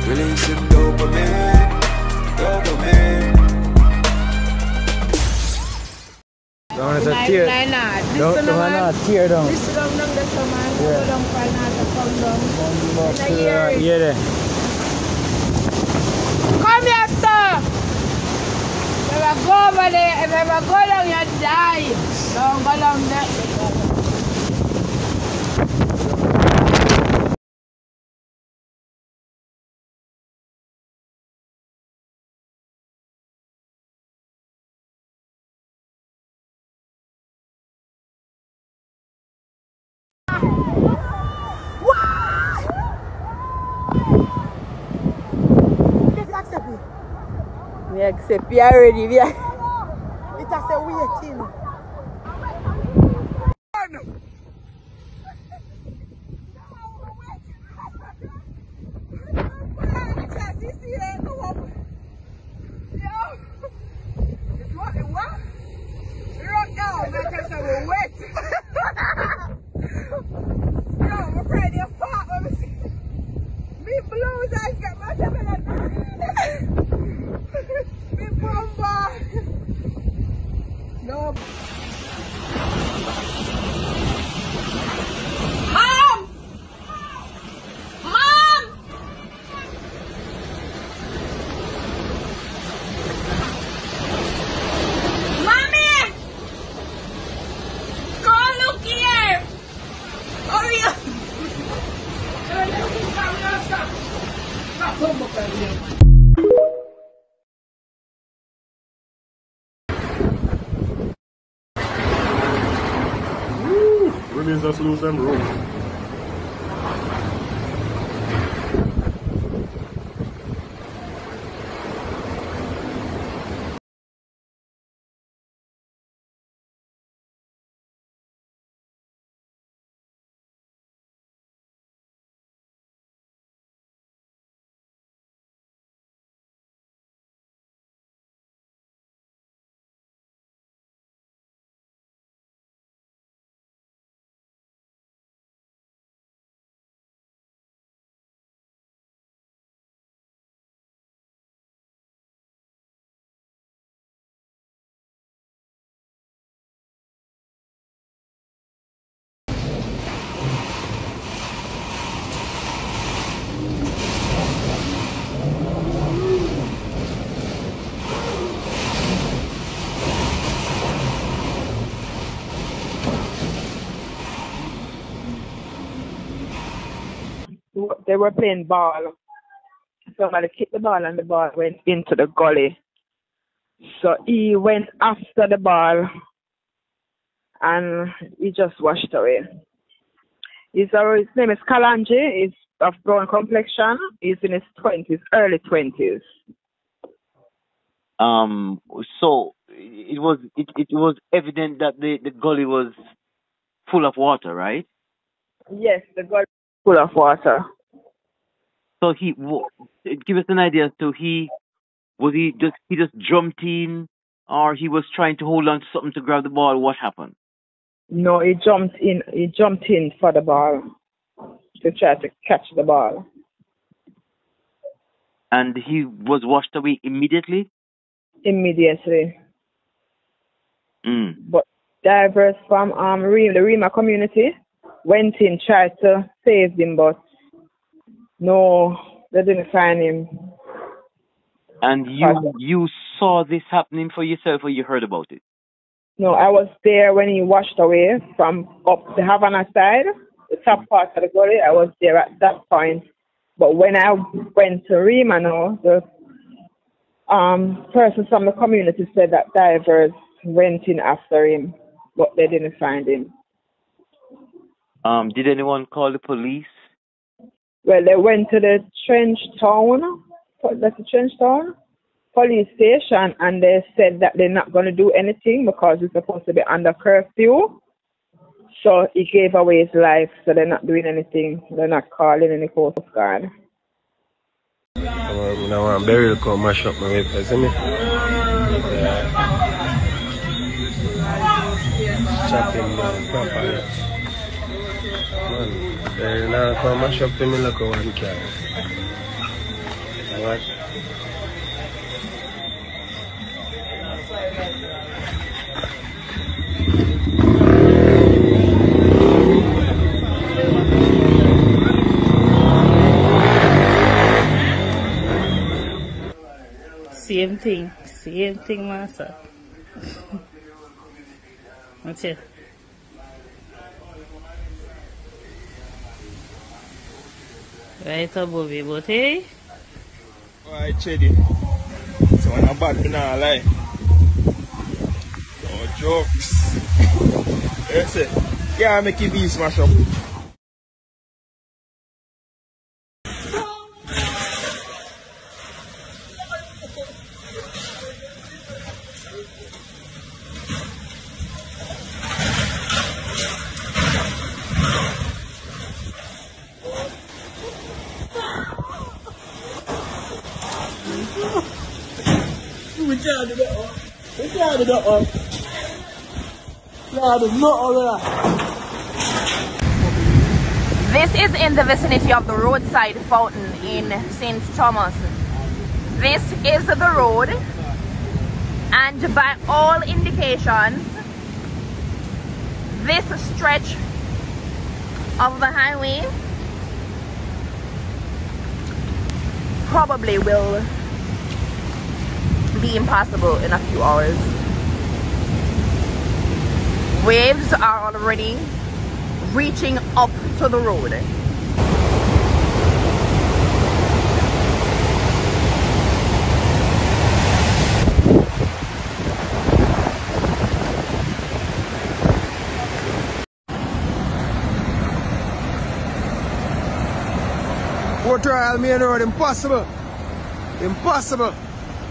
Releasing dopamine, dopamine. Don't want to tear. Don't want to tear down. This long nang dito man. Walang pal na sa condom. Yeah, there. Come here, sir. Never go over there. If ever go down, you die. Don't go down there. We accept you already. It has a waiting. No. Mom! Mom! Mommy! Go look here! Hurry up! Women's just lose them room. They were playing ball. Somebody kicked the ball and the ball went into the gully. So he went after the ball and he just washed away. His name is Kalanji. He's of brown complexion. He's in his 20s, early 20s. So it was evident that the gully was full of water, right? Yes, the gully was full of water. So give us an idea. So he just jumped in, or he was trying to hold on to something to grab the ball. What happened? No, he jumped in. He jumped in for the ball to try to catch the ball. And he was washed away immediately. Immediately. Mm. But divers from the Rima community went in, tried to save him, but no, they didn't find him. And you saw this happening for yourself, or you heard about it? No, I was there when he washed away from up the Havana side, the top part of the gully. I was there at that point. But when I went to Rima now, the person from the community said that divers went in after him, but they didn't find him. Did anyone call the police? Well, they went to the Trenchtown police station, and they said that they're not going to do anything because it's supposed to be under curfew. So he gave away his life, so they're not doing anything. They're not calling any Coast Guard. I want Beryl to come mash up my whip, isn't it? Chop him down properly. Man, they're not come mash up to me like a one car. What? Same thing, master. That's it. Right above you, but hey? Alright, Chedi. So when I'm bad, I'm not lie. No jokes. Yes, sir. Yeah, make it be smash up. We can't do that one. We can't do that one. Can't do nothing of that. This is in the vicinity of the roadside fountain in St. Thomas. This is the road, and by all indications, this stretch of the highway probably will be impossible in a few hours. Waves are already reaching up to the road. Port Royal Main Road, impossible. Impossible.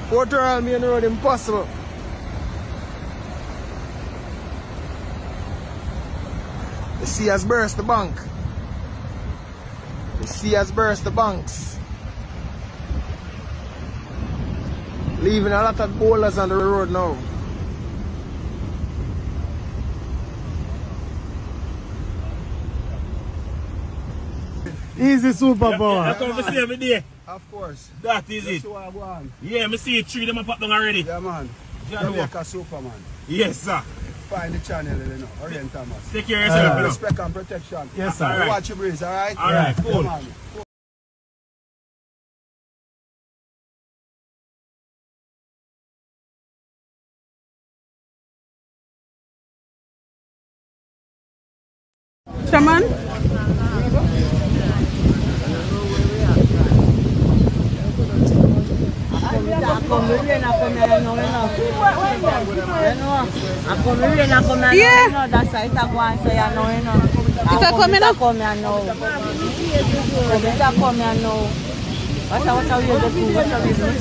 Port Royal Main Road, impossible. The sea has burst the bank. The sea has burst the banks. Leaving a lot of boulders on the road now. Easy superpower. I come to see every day. Of course. That is it. Yeah, me see 3 of them pop down already. Yeah, man. Jamaica Superman. Yes, sir. Find the channel, you know. Orient Thomas. Take care of yourself, respect and protection. Yes, sir. Right. Watch your breeze, alright? Alright, cool. Yeah, man. Shaman? Yeah. That's why it's going so you know, you know. It's coming up. What are you doing? What are you doing?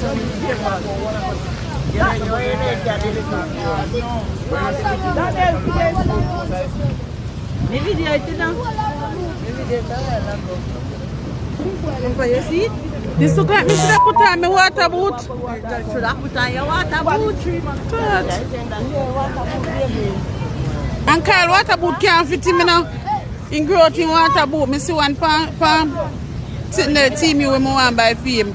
This look like me should have put on my water boot. Should have put on your water boot. And Kyle, water boot can't fit him now. In growth in water boot, me see one palm sitting there team you with me one by fame.